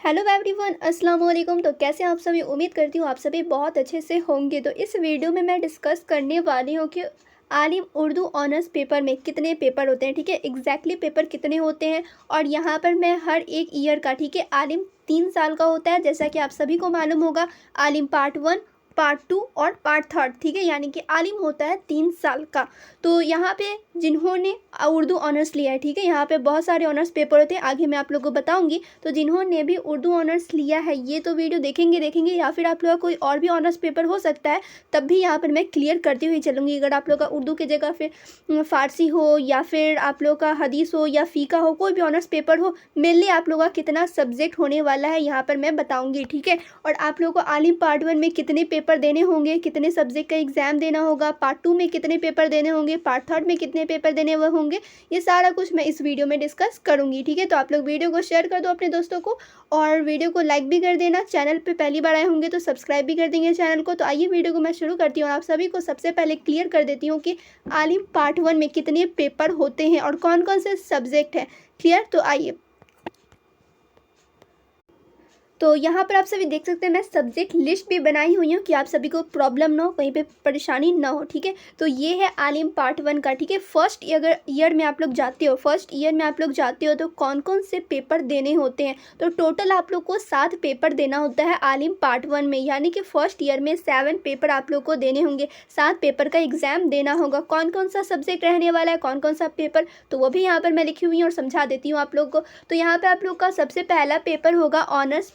Hello everyone, अस्सलाम वालेकुम। तो कैसे हैं आप सभी? उम्मीद करती हूँ आप सभी बहुत अच्छे से होंगे। तो इस वीडियो में मैं डिस्कस करने वाली हूँ कि आलिम उर्दू ऑनर्स पेपर में कितने पेपर होते हैं। ठीक है, एग्जैक्टली पेपर कितने होते हैं। और यहाँ पर मैं हर एक ईयर का, ठीक है, आलिम 3 साल का होता है, जैसा कि आप सभी को मालूम होगा। आलिम पार्ट 1, पार्ट 2 और पार्ट 3, ठीक है, यानी कि आलिम होता है 3 साल का। तो यहाँ पे जिन्होंने उर्दू ऑनर्स लिया है, ठीक है, यहाँ पे बहुत सारे ऑनर्स पेपर होते हैं, आगे मैं आप लोगों को बताऊंगी। तो जिन्होंने भी उर्दू ऑनर्स लिया है ये तो वीडियो देखेंगे, या फिर आप लोग का कोई और भी ऑनर्स पेपर हो सकता है, तब भी यहाँ पर मैं क्लियर करती हुई चलूँगी। अगर आप लोग का उर्दू की जगह फिर फ़ारसी हो, या फिर आप लोग का हदीस हो, या फ़ीका हो, कोई भी ऑनर्स पेपर हो, मेनली आप लोग का कितना सब्जेक्ट होने वाला है यहाँ पर मैं बताऊँगी, ठीक है। और आप लोग को आलिम पार्ट 1 में कितने पेपर देने होंगे, कितने सब्जेक्ट का एग्ज़ाम देना होगा, पार्ट 2 में कितने पेपर देने होंगे, पार्ट 3 में कितने पेपर देने हुए होंगे, ये सारा कुछ मैं इस वीडियो में डिस्कस करूंगी, ठीक है। तो आप लोग वीडियो को शेयर कर दो अपने दोस्तों को, और वीडियो को लाइक भी कर देना। चैनल पे पहली बार आए होंगे तो सब्सक्राइब भी कर देंगे चैनल को। तो आइए वीडियो को मैं शुरू करती हूँ और आप सभी को सबसे पहले क्लियर कर देती हूँ कि आलिम पार्ट 1 में कितने पेपर होते हैं और कौन कौन से सब्जेक्ट हैं। क्लियर? तो आइए, तो यहाँ पर आप सभी देख सकते हैं मैं सब्जेक्ट लिस्ट भी बनाई हुई हूँ कि आप सभी को प्रॉब्लम ना हो, कहीं पे परेशानी ना हो, ठीक है। तो ये है आलिम पार्ट 1 का, ठीक है। फर्स्ट ईयर में आप लोग जाते हो, तो कौन कौन से पेपर देने होते हैं। तो टोटल आप लोग को 7 पेपर देना होता है आलिम पार्ट 1 में, यानी कि फर्स्ट ईयर में 7 पेपर आप लोग को देने होंगे। 7 पेपर का एग्जाम देना होगा। कौन कौन सा सब्जेक्ट रहने वाला है, कौन कौन सा पेपर, तो वो भी यहाँ पर मैं लिखी हुई हूँ और समझा देती हूँ आप लोग को। तो यहाँ पर आप लोग का सबसे पहला पेपर होगा ऑनर्स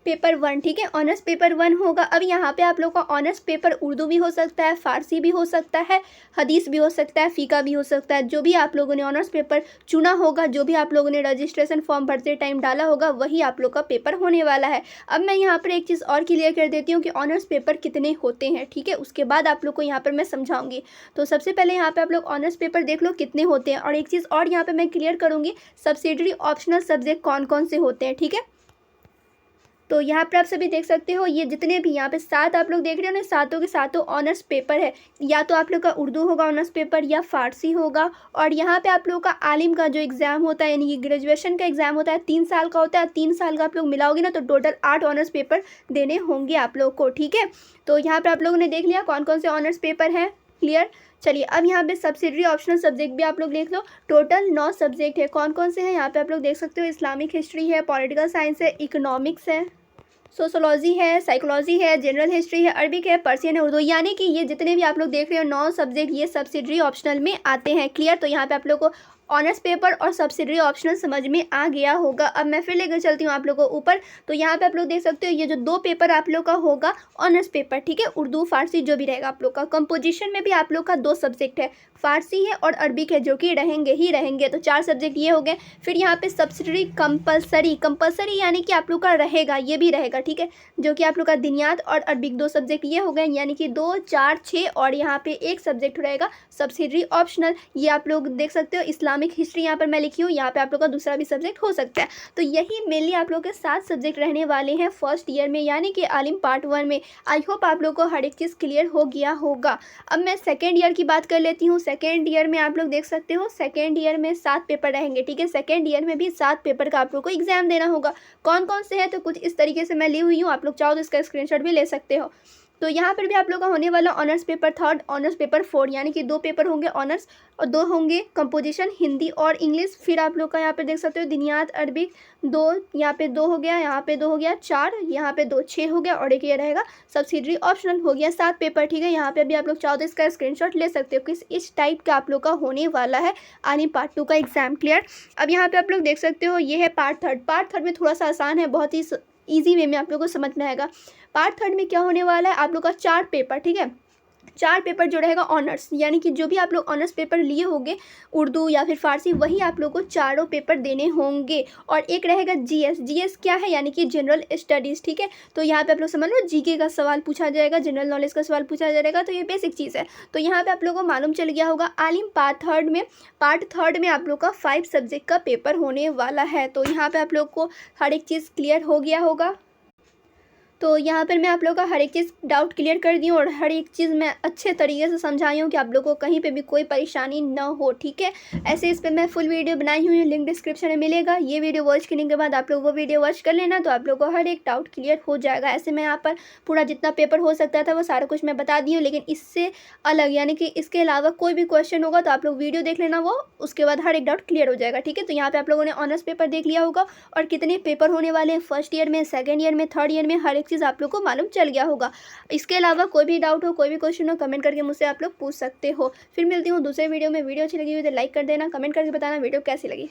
पेपर 1, ठीक है, ऑनर्स पेपर 1 होगा। अब यहाँ पे आप लोग का ऑनर्स पेपर उर्दू भी हो सकता है, फ़ारसी भी हो सकता है, हदीस भी हो सकता है, फ़ीका भी हो सकता है। जो भी आप लोगों ने ऑनर्स पेपर चुना होगा, जो भी आप लोगों ने रजिस्ट्रेशन फॉर्म भरते टाइम डाला होगा, वही आप लोग का पेपर होने वाला है। अब मैं यहाँ पर एक चीज़ और क्लियर कर देती हूँ कि ऑनर्स पेपर कितने होते हैं, ठीक है, उसके बाद आप लोग को यहाँ पर मैं समझाऊंगी। तो सबसे पहले यहाँ पर आप लोग ऑनर्स पेपर देख लो कितने होते हैं, और एक चीज़ और यहाँ पर मैं क्लियर करूँगी, सब्सिडरी ऑप्शनल सब्जेक्ट कौन कौन से होते हैं, ठीक है। तो यहाँ पर आप सभी देख सकते हो, ये जितने भी यहाँ पे 7 आप लोग देख रहे हो ना, सातों के सातों ऑनर्स पेपर है। या तो आप लोग का उर्दू होगा ऑनर्स पेपर, या फ़ारसी होगा। और यहाँ पे आप लोग का आलिम का जो एग्ज़ाम होता है, यानी कि ग्रेजुएशन का एग्ज़ाम होता है, 3 साल का होता है। 3 साल का आप लोग मिलाओगे ना, तो टोटल 8 ऑनर्स पेपर देने होंगे आप लोग को, ठीक है। तो यहाँ पर आप लोगों ने देख लिया कौन कौन से ऑनर्स पेपर हैं। क्लियर? चलिए, अब यहाँ पे सब्सिडरी ऑप्शनल सब्जेक्ट भी आप लोग देख लो। टोटल 9 सब्जेक्ट है। कौन कौन से हैं यहाँ पे आप लोग देख सकते हो। इस्लामिक हिस्ट्री है, पॉलिटिकल साइंस है, इकोनॉमिक्स है, सोशोलॉजी है, साइकोलॉजी है, जनरल हिस्ट्री है, अरबिक है, पर्शियन है, उर्दू, यानी कि ये जितने भी आप लोग देख रहे हो 9 सब्जेक्ट, ये सब्सिडरी ऑप्शनल में आते हैं। क्लियर? तो यहाँ पे आप लोग को ऑनर्स पेपर और सब्सिडरी ऑप्शनल समझ में आ गया होगा। अब मैं फिर लेकर चलती हूँ आप लोगों को ऊपर। तो यहाँ पे आप लोग देख सकते हो, ये जो 2 पेपर आप लोग का होगा ऑनर्स पेपर, ठीक है, उर्दू फारसी जो भी रहेगा आप लोग का। कंपोजिशन में भी आप लोग का 2 सब्जेक्ट है, फारसी है और अरबिक है, जो कि रहेंगे ही रहेंगे। तो 4 सब्जेक्ट ये हो गए। फिर यहाँ पे सब्सिडरी कंपलसरी यानी कि आप लोग का रहेगा, ये भी रहेगा, ठीक है, जो कि आप लोग का दिनियात और अरबिक 2 सब्जेक्ट ये हो गए, यानी कि 2, 4, 6, और यहाँ पे 1 सब्जेक्ट रहेगा सब्सिडरी ऑप्शनल। ये आप लोग देख सकते हो, इस्लामिक हिस्ट्री यहाँ पर मैं लिखी हूँ, यहाँ पे आप लोग का दूसरा भी सब्जेक्ट हो सकता है। तो यही मेनली आप लोग के 7 सब्जेक्ट रहने वाले हैं फर्स्ट ईयर में, यानी कि आलिम पार्ट 1 में। आई होप आप लोग को हर एक चीज़ क्लियर हो गया होगा। अब मैं सेकेंड ईयर की बात कर लेती हूँ। सेकेंड ईयर में आप लोग देख सकते हो, सेकेंड ईयर में 7 पेपर रहेंगे, ठीक है। सेकेंड ईयर में भी 7 पेपर का आप लोग को एग्जाम देना होगा। कौन कौन से हैं, तो कुछ इस तरीके से मैं ली हुई हूँ, आप लोग चाहो तो इसका स्क्रीनशॉट भी ले सकते हो। तो यहाँ पर भी आप लोग का होने वाला ऑनर्स पेपर 3, ऑनर्स पेपर 4, यानी कि 2 पेपर होंगे ऑनर्स और 2 होंगे कंपोजिशन, हिंदी और इंग्लिश। फिर आप लोग का यहाँ पे देख सकते हो दिनियात अरबिक 2, यहाँ पे 2 हो गया, यहाँ पे 2 हो गया, 4, यहाँ पे 2, 6 हो गया, और एक ये रहेगा सब्सिडरी ऑप्शनल, हो गया 7 पेपर, ठीक है। यहाँ पे भी आप लोग चाहो तो इसका स्क्रीनशॉट ले सकते हो, किस इस टाइप का आप लोग का होने वाला है आलिम पार्ट 2 का एग्जाम। क्लियर? अब यहाँ पे आप लोग देख सकते हो, ये है पार्ट 3। पार्ट 3 में थोड़ा सा आसान है, बहुत ही ईजी वे में आप लोगों को समझ में आएगा। पार्ट 3 में क्या होने वाला है, आप लोग का 4 पेपर, ठीक है, 4 पेपर जो रहेगा ऑनर्स, यानी कि जो भी आप लोग ऑनर्स पेपर लिए होंगे उर्दू या फिर फारसी, वही आप लोग को चारों पेपर देने होंगे। और एक रहेगा जीएस क्या है, यानी कि जनरल स्टडीज़, ठीक है। तो यहाँ पे आप लोग समझ लो, जीके का सवाल पूछा जाएगा, जनरल नॉलेज का सवाल पूछा जाएगा, तो ये बेसिक चीज़ है। तो यहाँ पे आप लोगों को मालूम चल गया होगा, आलिम पार्ट थर्ड में आप लोग का 5 सब्जेक्ट का पेपर होने वाला है। तो यहाँ पर आप लोग को हर एक चीज़ क्लियर हो गया होगा। तो यहाँ पर मैं आप लोगों का हर एक चीज़ डाउट क्लियर कर दी हूँ और हर एक चीज़ मैं अच्छे तरीके से समझाई हूँ कि आप लोगों को कहीं पे भी कोई परेशानी ना हो, ठीक है। ऐसे इस पे मैं फुल वीडियो बनाई हुई हूँ, लिंक डिस्क्रिप्शन में मिलेगा। ये वीडियो वॉच करने के बाद आप लोग वो वीडियो वॉच कर लेना, तो आप लोग को हर एक डाउट क्लियर हो जाएगा। ऐसे मैं यहाँ पर पूरा जितना पेपर हो सकता था वो सारा कुछ मैं बता दी हूँ, लेकिन इससे अलग यानी कि इसके अलावा कोई भी क्वेश्चन होगा तो आप लोग वीडियो देख लेना, वो उसके बाद हर एक डाउट क्लियर हो जाएगा, ठीक है। तो यहाँ पे आप लोगों ने ऑनर्स पेपर देख लिया होगा और कितने पेपर होने वाले हैं फर्स्ट ईयर में, सेकंड ईयर में, थर्ड ईयर में, हर एक चीज़ आप लोग को मालूम चल गया होगा। इसके अलावा कोई भी डाउट हो, कोई भी क्वेश्चन हो, कमेंट करके मुझसे आप लोग पूछ सकते हो। फिर मिलती हूँ दूसरे वीडियो में। वीडियो अच्छी लगी हुई तो लाइक कर देना, कमेंट करके बताना वीडियो कैसी लगी।